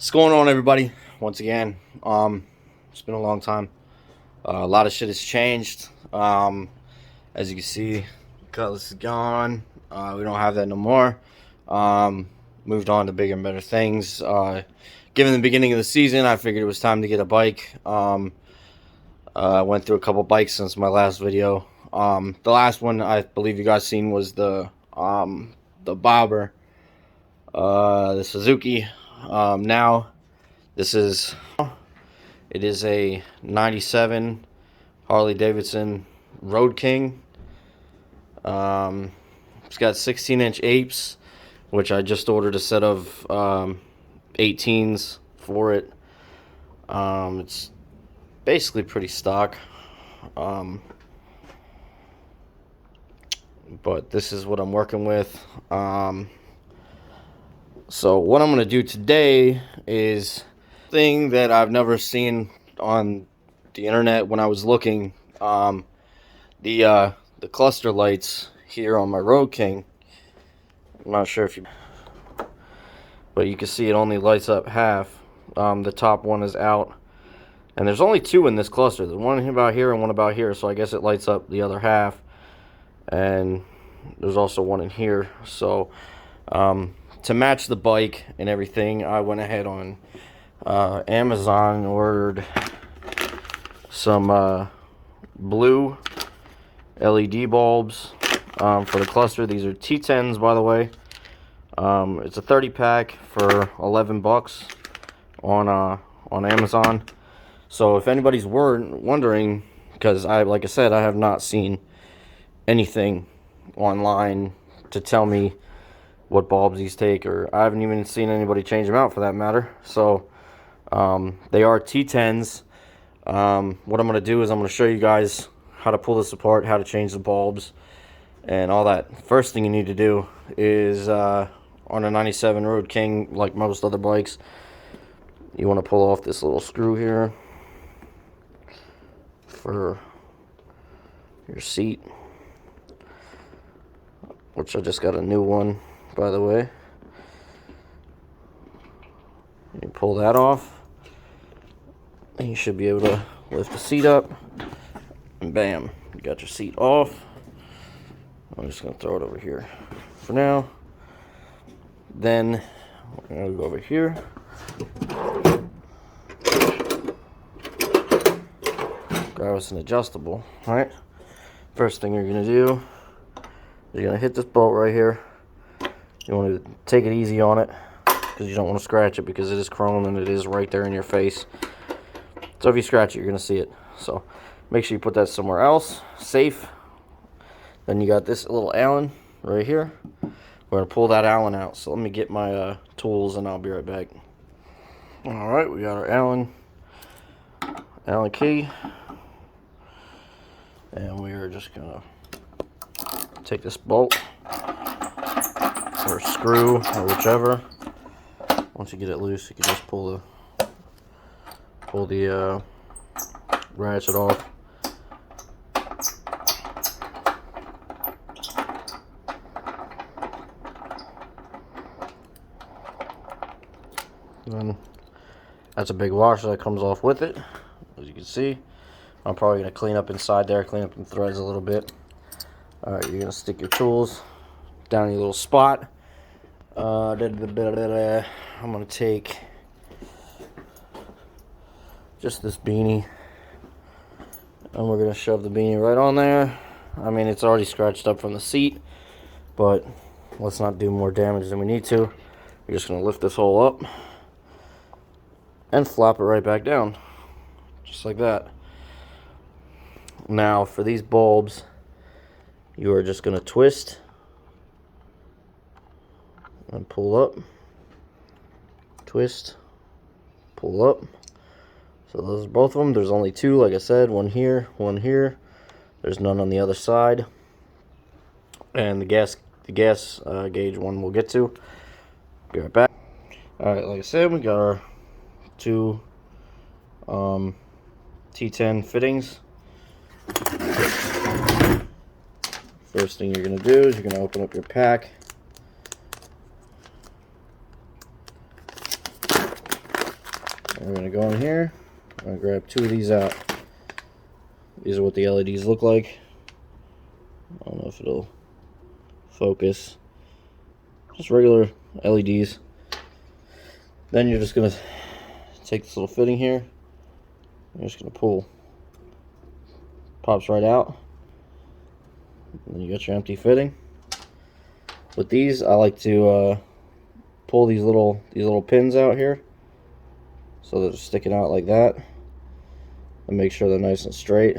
What's going on, everybody? Once again, it's been a long time. A lot of shit has changed. As you can see, Cutlass is gone. We don't have that no more. Moved on to bigger and better things. Given the beginning of the season, I figured it was time to get a bike. I went through a couple bikes since my last video. The last one I believe you guys seen was the Bobber, the Suzuki. Now it is a 97 Harley Davidson Road King. It's got 16-inch apes, which I just ordered a set of 18s for it. It's basically pretty stock, but this is what I'm working with. So what I'm going to do today is thing that I've never seen on the internet when I was looking. The cluster lights here on my Road King. I'm not sure if you, but you can see it only lights up half. The top one is out, and there's only two in this cluster. There's one about here and one about here, so I guess it lights up the other half. And there's also one in here. So to match the bike and everything, I went ahead on Amazon and ordered some blue LED bulbs for the cluster. These are T10s, by the way. It's a 30 pack for 11 bucks on Amazon. So if anybody's wondering, because like I said, I have not seen anything online to tell me what bulbs these take, or I haven't even seen anybody change them out for that matter. So they are T10s. What I'm going to do is I'm going to show you guys how to pull this apart, how to change the bulbs, and all that. First thing you need to do is on a 97 Road King, like most other bikes, you want to pull off this little screw here for your seat, which I just got a new one, by the way. You pull that off, and you should be able to lift the seat up, and bam, you got your seat off. I'm just going to throw it over here for now. Then we're going to go over here. Grab us an adjustable, right? First thing you're going to do, you're going to hit this bolt right here. You want to take it easy on it, because you don't want to scratch it, because it is chrome and it is right there in your face. So if you scratch it, you're going to see it. So make sure you put that somewhere else, safe. Then you got this little Allen right here. We're going to pull that Allen out. So let me get my tools and I'll be right back. Alright, we got our Allen key. And we are just going to take this bolt or screw or whichever. Once you get it loose, you can just pull the ratchet off. And that's a big washer that comes off with it, as you can see. I'm probably going to clean up inside there, clean up the threads a little bit. Alright, you're going to stick your tools down in your little spot. I'm going to take just this beanie, and we're going to shove the beanie right on there. I mean, it's already scratched up from the seat, but let's not do more damage than we need to. We're just going to lift this hole up and flop it right back down, just like that. Now for these bulbs, you are just going to twist and pull up, twist, pull up. So those are both of them. There's only two, like I said, one here, one here. There's none on the other side. And the gas gauge one we'll get to. Be right back. Alright, like I said, we got our two T10 fittings. First thing you're going to do is you're going to open up your pack. go in here. I'm going to grab 2 of these out. These are what the LEDs look like. I don't know if it'll focus. Just regular LEDs. Then you're just going to take this little fitting here. You're just going to pull. Pops right out. And then you got your empty fitting. With these, I like to pull these little pins out here, so they're sticking out like that, and make sure they're nice and straight.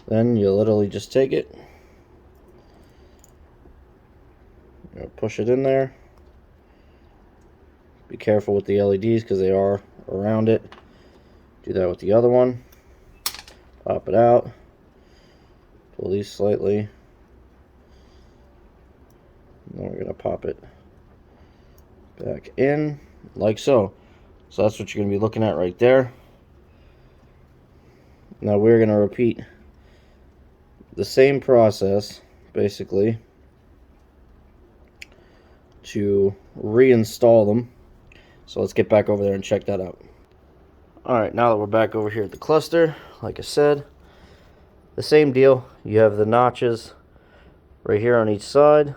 Then you literally just take it, push it in there. Be careful with the LEDs because they are around it. Do that with the other one. Pop it out. Pull these slightly. And then we're going to pop it back in like so. So that's what you're going to be looking at right there. Now we're going to repeat the same process basically to reinstall them. So let's get back over there and check that out. Alright, now that we're back over here at the cluster, like I said, the same deal. You have the notches right here on each side.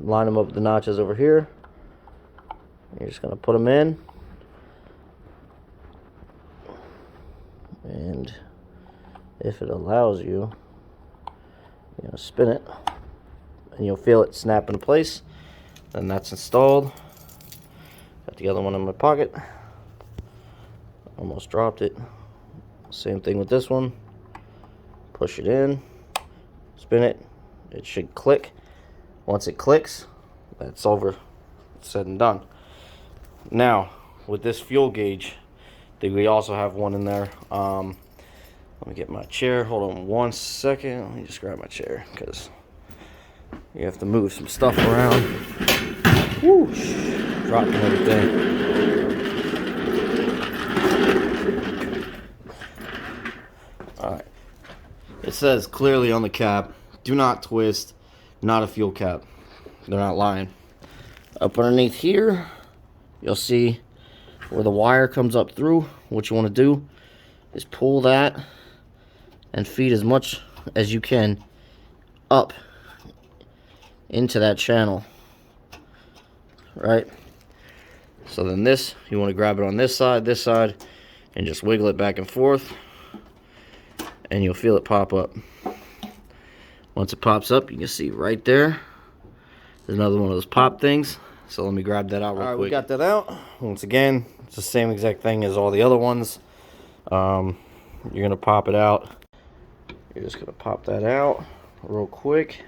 Line them up with the notches over here. You're just going to put them in. And if it allows you, you're going to spin it. And you'll feel it snap into place. Then that's installed. Got the other one in my pocket. Almost dropped it. Same thing with this one. Push it in. Spin it. It should click. Once it clicks, that's over. It's said and done. Now, with this fuel gauge, we also have one in there. Let me get my chair. Hold on 1 second. Let me just grab my chair because you have to move some stuff around. Whoosh! Dropping everything. Alright. It says clearly on the cap, do not twist, not a fuel cap. They're not lying. Up underneath here, you'll see where the wire comes up through. What you want to do is pull that and feed as much as you can up into that channel. Right? So then this, you want to grab it on this side, and just wiggle it back and forth. And you'll feel it pop up. Once it pops up, you can see right there. There's another one of those pop things. So let me grab that out real quick. We got that out. Once again, it's the same exact thing as all the other ones. You're going to pop it out. You're just going to pop that out real quick.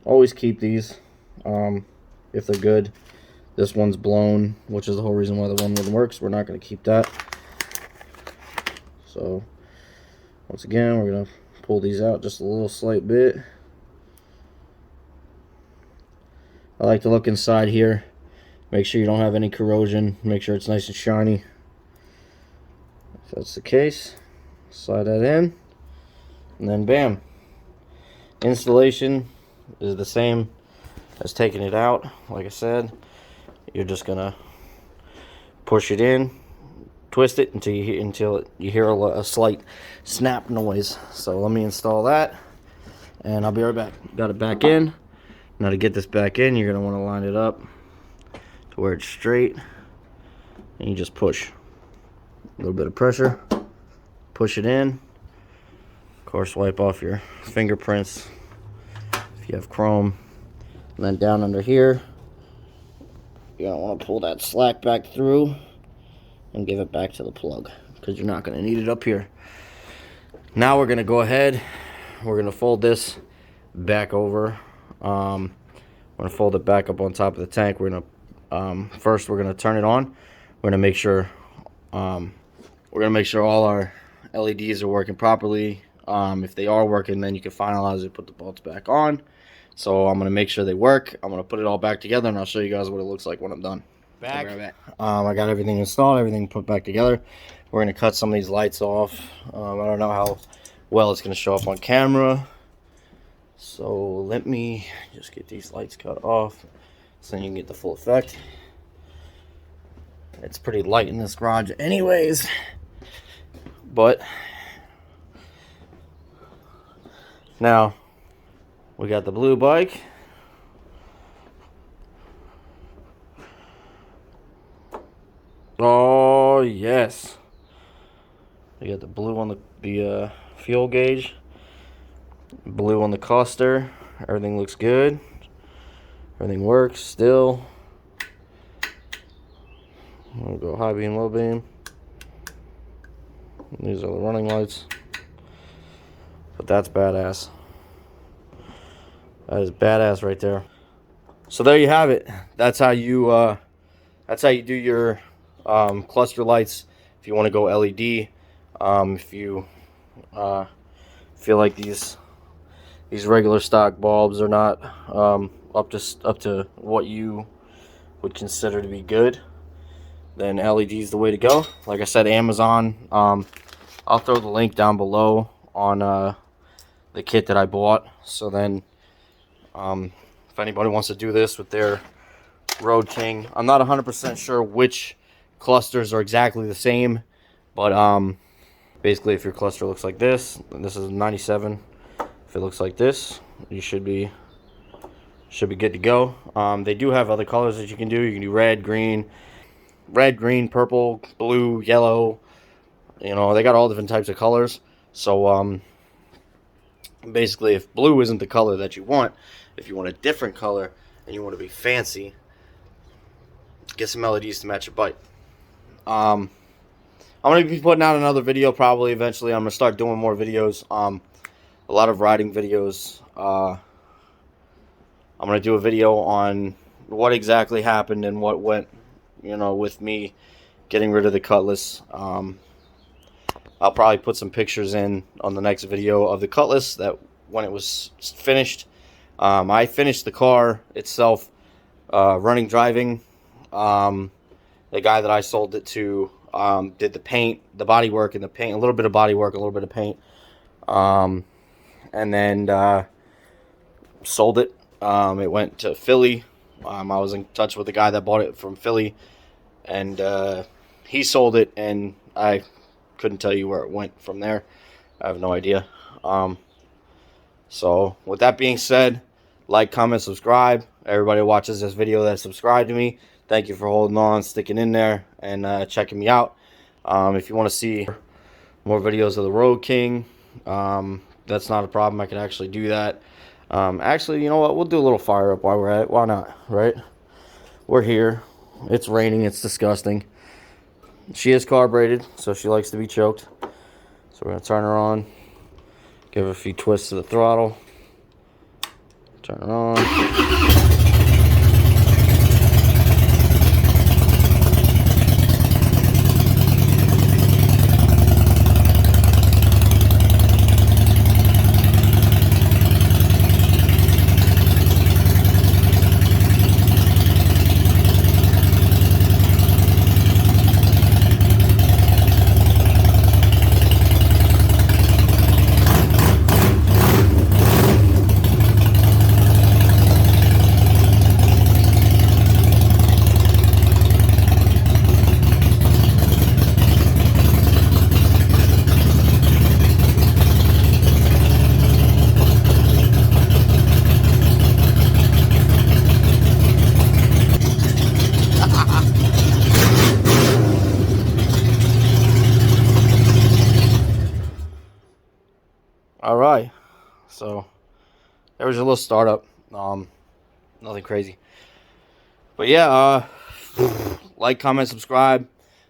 Always keep these if they're good. This one's blown, which is the whole reason why the one wouldn't work. So we're not going to keep that. So once again, we're going to pull these out just a little slight bit. I like to look inside here. Make sure you don't have any corrosion. Make sure it's nice and shiny. If that's the case, slide that in. And then bam. Installation is the same as taking it out. Like I said, you're just gonna push it in, twist it until you hear a slight snap noise. So let me install that, and I'll be right back. Got it back in. Now to get this back in, you're gonna want to line it up to where it's straight, and you just push. A little bit of pressure, push it in. Of course, wipe off your fingerprints if you have chrome. And then down under here, you're gonna want to pull that slack back through and give it back to the plug, because you're not gonna need it up here. Now we're gonna go ahead, we're gonna fold this back over. We're gonna fold it back up on top of the tank. We're gonna first we're gonna turn it on. We're gonna make sure all our LEDs are working properly. If they are working, then you can finalize it, put the bolts back on. So I'm gonna make sure they work. I'm gonna put it all back together, and I'll show you guys what it looks like when I'm done. I got everything installed, everything put back together. We're gonna cut some of these lights off. I don't know how well it's gonna show up on camera. So let me just get these lights cut off. so then you can get the full effect. It's pretty light in this garage anyways, but now we got the blue bike. Oh yes, we got the blue on the fuel gauge, blue on the cluster. Everything looks good. Everything works still. We'll go high beam, low beam. These are the running lights. But that's badass. That is badass right there. So there you have it. That's how you do your cluster lights. If you want to go LED, if you feel like these regular stock bulbs are not up to what you would consider to be good, then LED is the way to go. Like I said, Amazon. I'll throw the link down below on the kit that I bought. So then, if anybody wants to do this with their Road King, I'm not 100% sure which clusters are exactly the same, but basically, if your cluster looks like this, and this is 97. If it looks like this, you should be good to go. They do have other colors that you can do. You can do red, green, purple, blue, yellow. You know, they got all different types of colors. So basically, if blue isn't the color that you want, if you want a different color and you want to be fancy, get some LEDs to match your bike. I'm going to be putting out another video probably eventually. I'm going to start doing more videos. A lot of riding videos. I'm going to do a video on what exactly happened and what went, you know, with me getting rid of the Cutlass. I'll probably put some pictures in on the next video of the Cutlass that when it was finished. I finished the car itself running, driving. The guy that I sold it to did the paint, the body work, and the paint, a little bit of body work, a little bit of paint, and then sold it. It went to Philly. I was in touch with the guy that bought it from Philly, and he sold it, and I couldn't tell you where it went from there. I have no idea. So with that being said, like, comment, subscribe. Everybody who watches this video that's subscribed to me, thank you for holding on, sticking in there, and checking me out. If you want to see more videos of the Road King, that's not a problem. I can actually do that. Actually, you know what? We'll do a little fire up while we're at it. Why not, right? We're here. It's raining. It's disgusting. She is carbureted, so she likes to be choked. So we're going to turn her on. Give her a few twists to the throttle. Turn her on. Alright, so there was a little startup, nothing crazy, but yeah, like, comment, subscribe.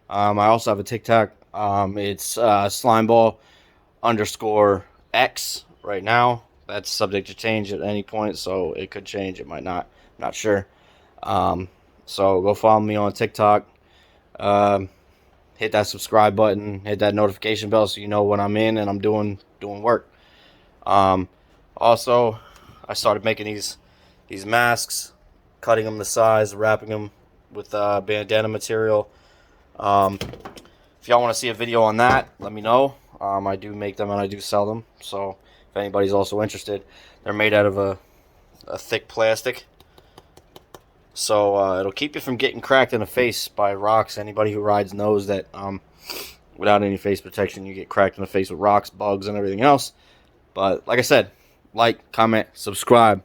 I also have a TikTok. It's slimeball_X right now. That's subject to change at any point, so it could change, it might not, I'm not sure. So go follow me on TikTok. Hit that subscribe button, hit that notification bell so you know when I'm in and I'm doing work. Also, I started making these masks, cutting them the size, wrapping them with bandana material. If y'all want to see a video on that, let me know. I do make them and I do sell them, so if anybody's also interested, they're made out of a thick plastic. So it'll keep you from getting cracked in the face by rocks. Anybody who rides knows that without any face protection, you get cracked in the face with rocks, bugs, and everything else. But like I said, like, comment, subscribe.